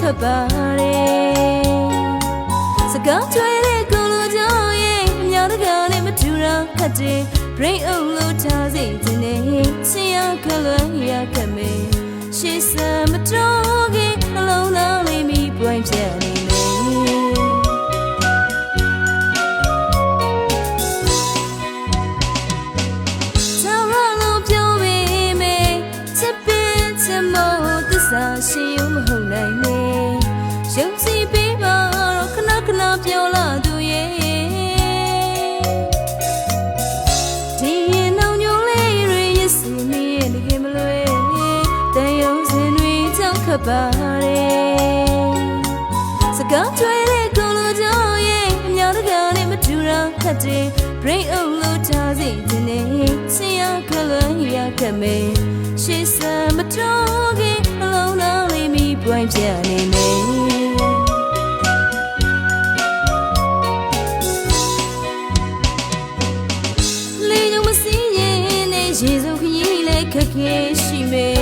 ထွက်ပါတယ်စကားကြွေးတဲ့ကိုလိုကြောင့်ရဲ့အများတကာနဲ့မတူတာခတ်တယ် brain အုပ်လို့ထားစေခြင်းနဲ့ဆင်းရဲခလွမ်းရခဲ့မယ်ရှေ့စံမတော်ခင်အလုံးသားလေးမိပွင့်ပြနေရှိရမဟုတ်နိုင်လေရုပ်စီပေးပါတော့ခဏခဏပြောလာသူရဲ့ဒီရင်နှောင်ညိုလေးတွေရစီနေရဲ့တကယ်မလွယ်တန်ရုံစင်တွေကြောက်ခတ်ပါတယ်စကားကြွေးတဲ့ကိုလိုကြောင့်ရဲ့အများတကာနဲ့မတူတာခတ်တယ် brain အုပ်လို့ထားစေခြင်းနဲ့ဆင်းရဲခလွမ်းရခဲ့မယ်ရှေ့စံမတော်ခင်အလုံးသားလေးမိပွင့်ပြနေမယ်လေယုံမစင်းရင်နဲ့ရေစုပ်ခရီးလေးခက်ခဲရှိမယ်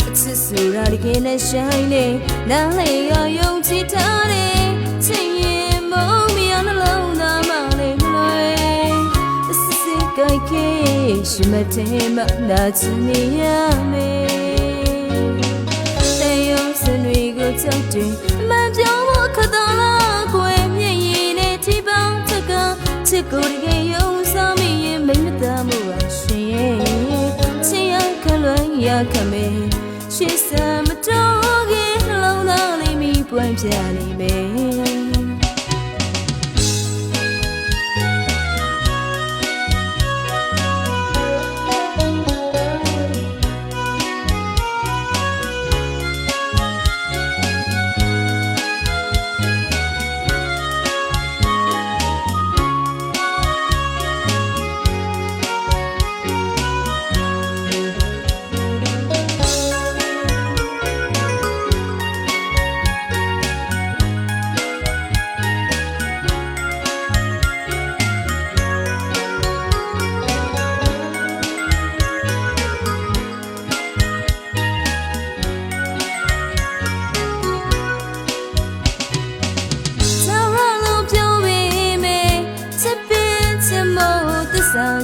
အချစ်ဆိုတာဒီကနေ့ဆိုင်နေနားလေရယုံကြည်ထားတယ်ချင်ရင်မုန်းမရနှလုံးသားမလေးမလွယ်အစစ်စစ်ကြိုက်ခဲရှိမတဲ့မနာချင်နေရမယ်တန်ရုံစင်တွေကိုကြောက်တယ်အမှန်ပြောဖို့ခက်တော်လားကိုယ်မျက်ရည်နဲ့ထိပေါင်းချက်ကချစ်ကိုတကယ်ယုံစားမိရင်မိမသားမှုပါရှင်ရဲ့ချင်ရခလွမ်းရခဲ့မယ်ရှေ့စံမတော်ခင်နှလုံးသားလေးမိပွင့်ပြနေမယ်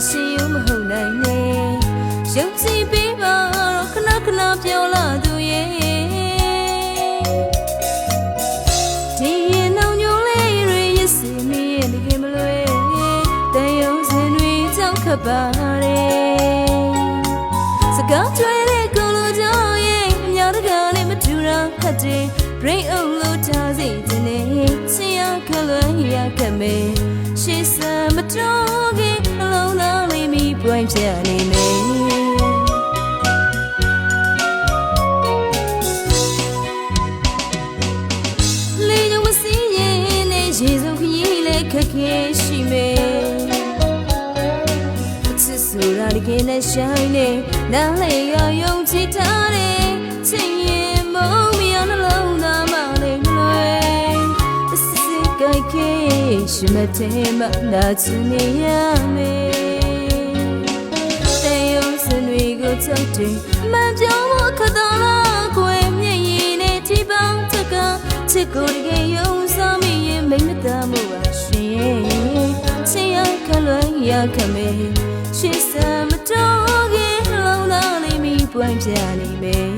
ရှိရမဟုတ်နိုင်လေရုပ်စီပေးပါတော့ခဏခဏပြောလာသူရဲ့ဒီရင်နှောင်ညိုလေးတွေရစီနေတကယ်မလွယ်တန်ရုံစင်တွေကြောက်ခတ်ပါတယ်စကားကြွေးတဲ့ကိုလိုကြောင့်ရဲ့အများတကာနဲ့မတူတာခတ်တယ် brain အုပ်လို့ထားစေခြင်းနဲ့ဆင်းရဲခလွမ်းရခဲ့မယ်ရှေ့စံမတော်ခင်အလုံးသားလေးမိပွင့်ပြနေမယ်လေယုံမစင်းရင်နဲ့ရေစုပ်ခရီးလေးခက်ခဲရှိမယ်အချစ်ဆိုတာဒီကနေ့ဆိုင်နေနားလေရယုံကြည်ထားတယ်ချင်ရင်မုန်းမရနှလုံးသားမလေးမလွယ်အစစ်စစ်ကြိုက်ခဲရှိမတဲ့မနာချင်နေရမယ်တန်ရုံစင်တွေကိုကြောက်တယ်အမှန်ပြောဖို့ခက်တော်လားကိုယ်မျက်ရည်နဲ့ထိပေါင်းချက်ကချစ်ကိုတကယ်ယုံစားမိရင်မိမသားမှုပါရှင်ရဲ့ချင်ရခလွမ်းရခဲ့မယ်ရှေ့စံမတော်ခင်နှလုံးသားလေးမိပွင့်ပြနေမယ်